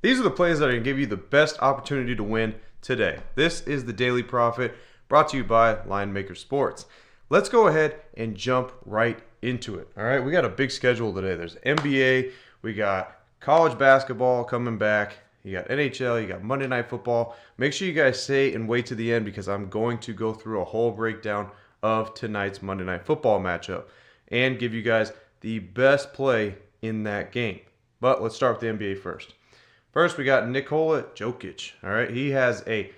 These are the plays that are going to give you the best opportunity to win today. This is the Daily Profit brought to you by Linemaker Sports. Let's go ahead and jump right into it. All right, we got a big schedule today. There's NBA, we got college basketball coming back, you got NHL, you got Monday Night Football. Make sure you guys stay and wait to the end because I'm going to go through a whole breakdown of tonight's Monday Night Football matchup and give you guys the best play in that game. But let's start with the NBA first. First, we got Nikola Jokic. All right, he has a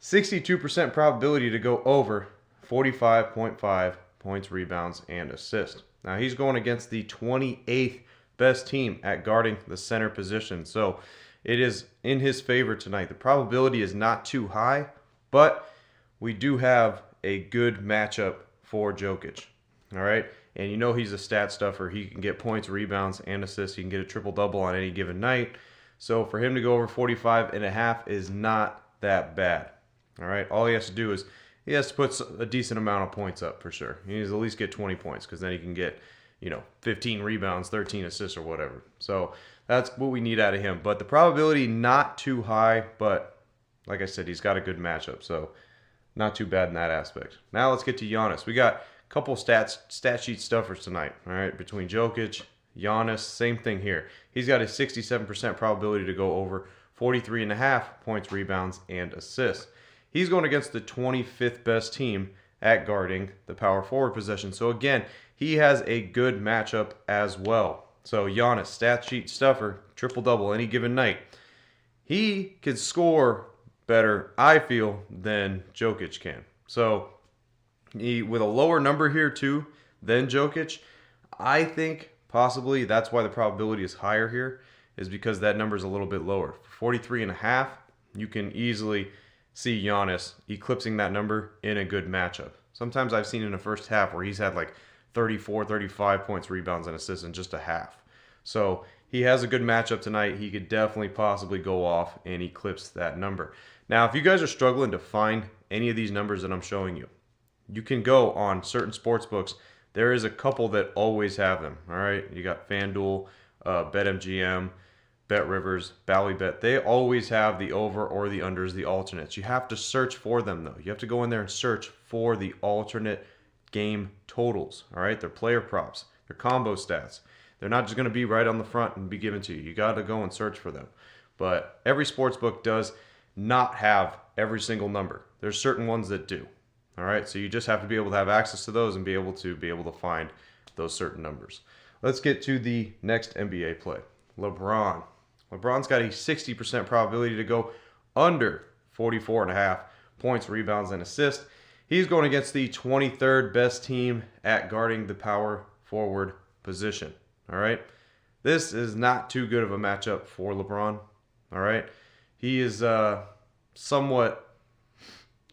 62% probability to go over 45.5 points, rebounds, and assists. Now, he's going against the 28th best team at guarding the center position. So, it is in his favor tonight. The probability is not too high, but we do have a good matchup for Jokic. All right, and you know he's a stat stuffer. He can get points, rebounds, and assists. He can get a triple-double on any given night. So for him to go over 45.5 is not that bad. All right. All he has to do is he has to put a decent amount of points up for sure. He needs to at least get 20 points because then he can get, 15 rebounds, 13 assists or whatever. So that's what we need out of him. But the probability not too high, but like I said, he's got a good matchup. So not too bad in that aspect. Now let's get to Giannis. We got a couple stat sheet stuffers tonight. All right. Between Jokic, Giannis, same thing here. He's got a 67% probability to go over 43.5 points, rebounds, and assists. He's going against the 25th best team at guarding the power forward position. So again, he has a good matchup as well. So Giannis, stat sheet stuffer, triple-double any given night. He can score better, I feel, than Jokic can. So with a lower number here too than Jokic, I think possibly that's why the probability is higher here, is because that number is a little bit lower. For 43.5, you can easily see Giannis eclipsing that number in a good matchup. Sometimes I've seen in the first half where he's had like 34, 35 points, rebounds, and assists in just a half. So he has a good matchup tonight. He could definitely possibly go off and eclipse that number. Now, if you guys are struggling to find any of these numbers that I'm showing you, you can go on certain sports books. There is a couple that always have them. All right, you got FanDuel, BetMGM, BetRivers, Ballybet. They always have the over or the unders, the alternates. You have to search for them though. You have to go in there and search for the alternate game totals. All right, they're player props, they're combo stats. They're not just going to be right on the front and be given to you. You got to go and search for them. But every sports book does not have every single number. There's certain ones that do. All right, so you just have to be able to have access to those and be able to find those certain numbers. Let's get to the next NBA play. LeBron. LeBron's got a 60% probability to go under 44.5 points, rebounds, and assists. He's going against the 23rd best team at guarding the power forward position. All right, this is not too good of a matchup for LeBron. All right, he is somewhat,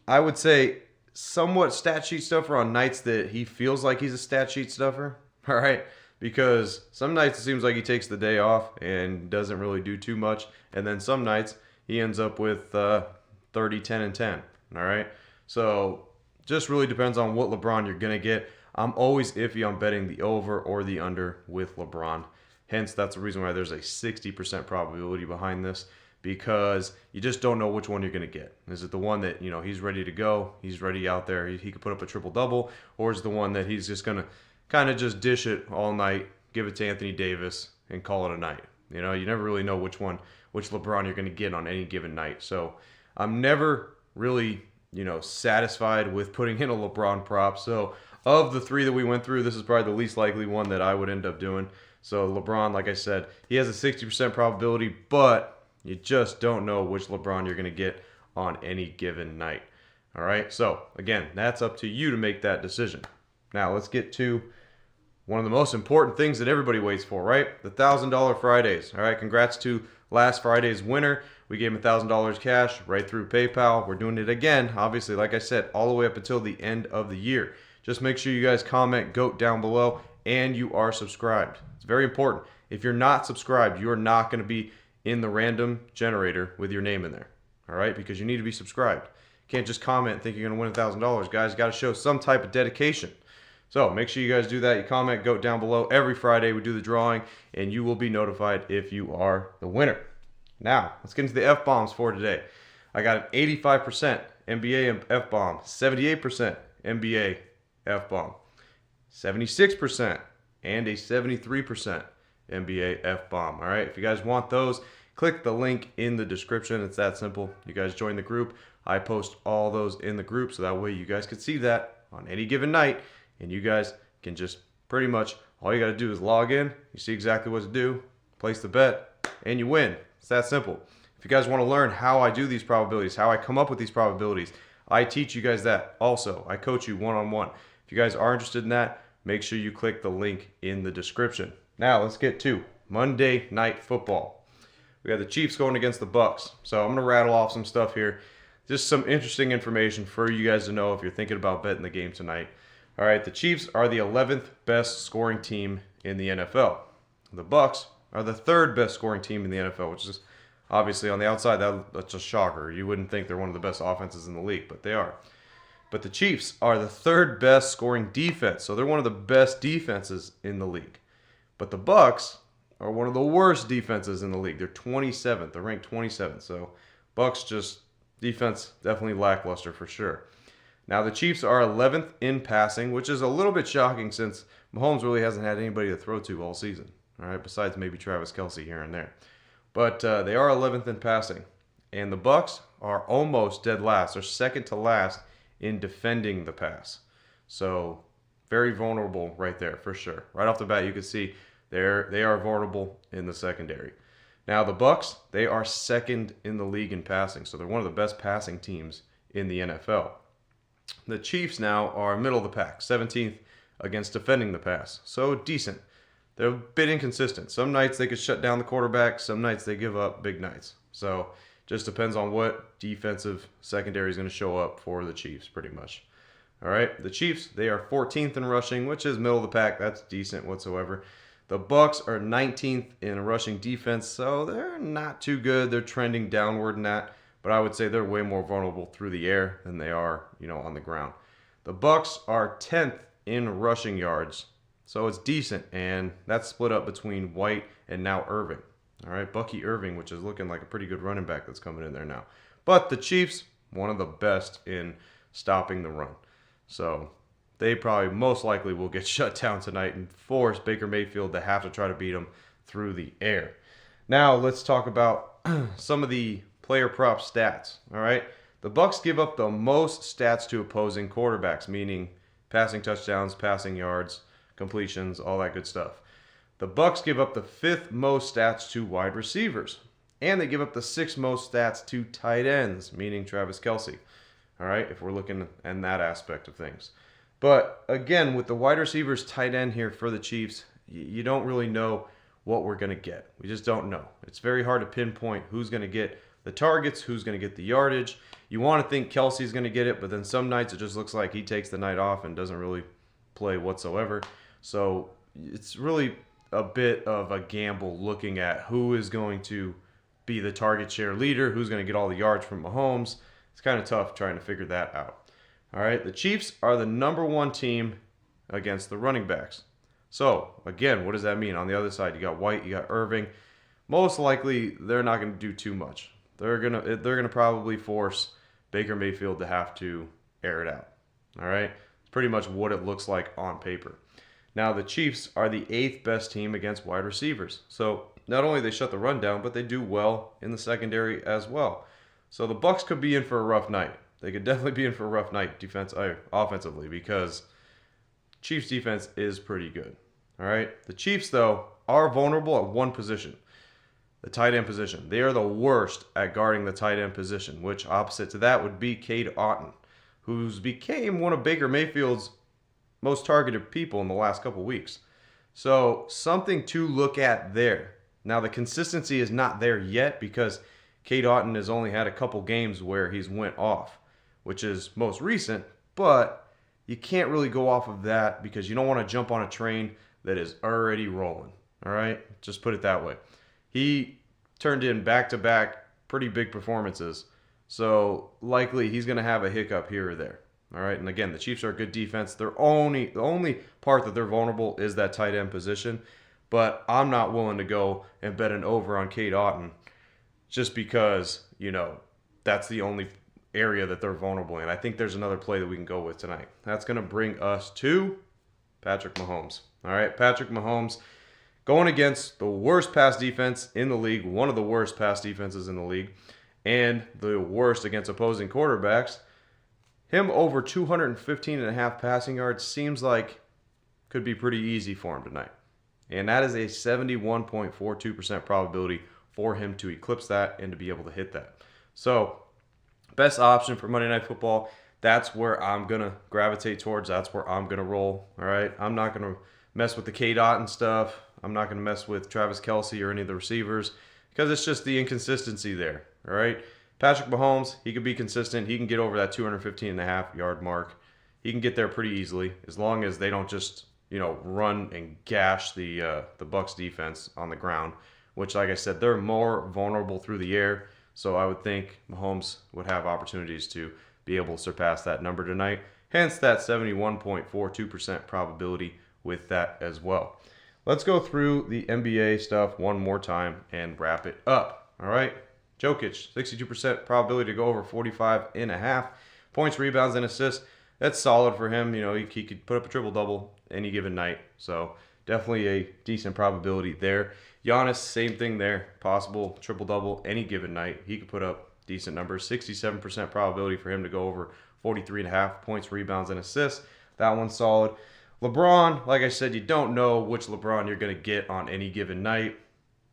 I would say, somewhat stat sheet stuffer on nights that he feels like he's a stat sheet stuffer. All right, because some nights it seems like he takes the day off and doesn't really do too much, and then some nights he ends up with 30, 10, and 10. All right, so just really depends on what LeBron you're gonna get. I'm always iffy on betting the over or the under with LeBron. Hence, that's the reason why there's a 60% probability behind this, because you just don't know which one you're going to get. Is it the one that, he's ready to go, he's ready out there, he could put up a triple-double, or is it the one that he's just going to kind of just dish it all night, give it to Anthony Davis, and call it a night? You never really know which LeBron you're going to get on any given night. So I'm never really, satisfied with putting in a LeBron prop. So of the three that we went through, this is probably the least likely one that I would end up doing. So LeBron, like I said, he has a 60% probability, but you just don't know which LeBron you're going to get on any given night. All right, so again, that's up to you to make that decision. Now let's get to one of the most important things that everybody waits for, right? The $1,000 Fridays. All right, congrats to last Friday's winner. We gave him $1,000 cash right through PayPal. We're doing it again, obviously, like I said, all the way up until the end of the year. Just make sure you guys comment GOAT down below and you are subscribed. It's very important. If you're not subscribed, you're not going to be in the random generator with your name in there. All right? Because you need to be subscribed. You can't just comment and think you're going to win $1,000. Guys, you got to show some type of dedication. So make sure you guys do that. You comment GOAT down below. Every Friday we do the drawing and you will be notified if you are the winner. Now, let's get into the F-bombs for today. I got an 85% NBA F-bomb, 78% NBA F-bomb, 76%, and a 73% NBA F-bomb. All right, if you guys want those, click the link in the description. It's that simple. You guys join the group. I post all those in the group, so that way you guys can see that on any given night, and you guys can just pretty much, all you got to do is log in. You see exactly what to do, place the bet, and you win. It's that simple. If you guys want to learn how I do these probabilities, how I come up with these probabilities, I teach you guys that also. I coach you one-on-one. If you guys are interested in that, make sure you click the link in the description. Now let's get to Monday Night Football. We got the Chiefs going against the Bucks. So I'm going to rattle off some stuff here. Just some interesting information for you guys to know if you're thinking about betting the game tonight. All right, the Chiefs are the 11th best scoring team in the NFL. The Bucks are the 3rd best scoring team in the NFL, which is obviously on the outside, that's a shocker. You wouldn't think they're one of the best offenses in the league, but they are. But the Chiefs are the 3rd best scoring defense, so they're one of the best defenses in the league. But the Bucks are one of the worst defenses in the league. They're 27th. They're ranked 27th. So Bucks just defense definitely lackluster for sure. Now the Chiefs are 11th in passing, which is a little bit shocking since Mahomes really hasn't had anybody to throw to all season. All right, besides maybe Travis Kelce here and there. But they are 11th in passing, and the Bucks are almost dead last. They're second to last in defending the pass. So very vulnerable right there for sure. Right off the bat, you can see they are vulnerable in the secondary. Now the Bucks, they are 2nd in the league in passing, so they're one of the best passing teams in the NFL. The Chiefs now are middle of the pack, 17th against defending the pass. So decent. They're a bit inconsistent. Some nights they could shut down the quarterback. Some nights they give up big nights. So just depends on what defensive secondary is going to show up for the Chiefs pretty much. All right, the Chiefs, they are 14th in rushing, which is middle of the pack. That's decent whatsoever. The Bucks are 19th in rushing defense, so they're not too good. They're trending downward in that. But I would say they're way more vulnerable through the air than they are, on the ground. The Bucks are 10th in rushing yards, so it's decent, and that's split up between White and now Irving. All right, Bucky Irving, which is looking like a pretty good running back that's coming in there now. But the Chiefs, one of the best in stopping the run. So they probably most likely will get shut down tonight and force Baker Mayfield to have to try to beat them through the air. Now let's talk about some of the player prop stats. All right, the Bucks give up the most stats to opposing quarterbacks, meaning passing touchdowns, passing yards, completions, all that good stuff. The Bucks give up the 5th most stats to wide receivers, and they give up the 6th most stats to tight ends, meaning Travis Kelce. All right, if we're looking at that aspect of things. But again, with the wide receivers, tight end here for the Chiefs, you don't really know what we're going to get. We just don't know. It's very hard to pinpoint who's going to get the targets, who's going to get the yardage. You want to think Kelsey's going to get it, but then some nights it just looks like he takes the night off and doesn't really play whatsoever. So it's really a bit of a gamble looking at who is going to be the target share leader, who's going to get all the yards from Mahomes. It's kind of tough trying to figure that out. All right, the Chiefs are the number 1 team against the running backs. So, again, what does that mean? On the other side, you got White, you got Irving. Most likely, they're not going to do too much. They're gonna probably force Baker Mayfield to have to air it out. All right, it's pretty much what it looks like on paper. Now the Chiefs are the 8th best team against wide receivers. So not only they shut the run down, but they do well in the secondary as well. So the Bucks could be in for a rough night. They could definitely be in for a rough night offensively because Chiefs defense is pretty good. All right, the Chiefs though are vulnerable at one position. The tight end position. They are the worst at guarding the tight end position, which opposite to that would be Cade Otton, who's became one of Baker Mayfield's most targeted people in the last couple weeks. So something to look at there. Now the consistency is not there yet because Cade Otton has only had a couple games where he's went off, which is most recent, but you can't really go off of that because you don't want to jump on a train that is already rolling. All right? Just put it that way. He turned in back-to-back pretty big performances, so likely he's going to have a hiccup here or there. All right, and again, the Chiefs are a good defense. The only part that they're vulnerable is that tight end position, but I'm not willing to go and bet an over on Cade Otton just because, that's the only area that they're vulnerable in. I think there's another play that we can go with tonight. That's going to bring us to Patrick Mahomes. All right, Patrick Mahomes going against the worst pass defense in the league, one of the worst pass defenses in the league, and the worst against opposing quarterbacks. Him over 215.5 passing yards seems like could be pretty easy for him tonight. And that is a 71.42% probability for him to eclipse that and to be able to hit that. So, best option for Monday Night Football, that's where I'm going to gravitate towards. That's where I'm going to roll. All right? I'm not going to mess with the K-Dot and stuff. I'm not going to mess with Travis Kelce or any of the receivers because it's just the inconsistency there. All right? Patrick Mahomes, he could be consistent. He can get over that 215.5 yard mark. He can get there pretty easily as long as they don't just, run and gash the Bucs defense on the ground, which, like I said, they're more vulnerable through the air. So I would think Mahomes would have opportunities to be able to surpass that number tonight. Hence that 71.42% probability with that as well. Let's go through the NBA stuff one more time and wrap it up. All right. Jokic, 62% probability to go over 45.5 points, rebounds, and assists. That's solid for him. He could put up a triple-double any given night. So definitely a decent probability there. Giannis, same thing there. Possible triple-double any given night. He could put up decent numbers. 67% probability for him to go over 43.5 points, rebounds, and assists. That one's solid. LeBron, like I said, you don't know which LeBron you're going to get on any given night.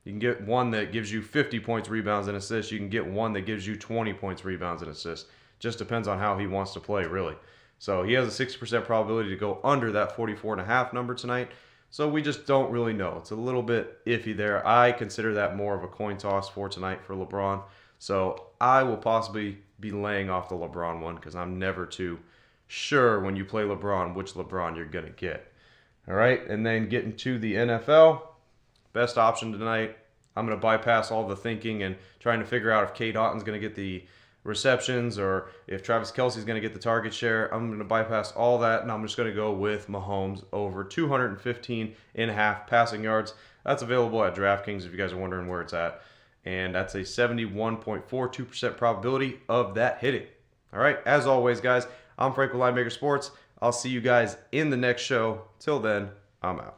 You can get one that gives you 50 points, rebounds, and assists. You can get one that gives you 20 points, rebounds, and assists. Just depends on how he wants to play, really. So he has a 60% probability to go under that 44.5 number tonight. So we just don't really know. It's a little bit iffy there. I consider that more of a coin toss for tonight for LeBron. So I will possibly be laying off the LeBron one because I'm never too sure when you play LeBron which LeBron you're going to get. All right, and then getting to the NFL. Best option tonight. I'm going to bypass all the thinking and trying to figure out if K. Dotton's going to get the receptions or if Travis Kelce's going to get the target share. I'm going to bypass all that, and I'm just going to go with Mahomes over 215.5 passing yards. That's available at DraftKings if you guys are wondering where it's at. And that's a 71.42% probability of that hitting. All right, as always, guys, I'm Frank with Linemaker Sports. I'll see you guys in the next show. Till then, I'm out.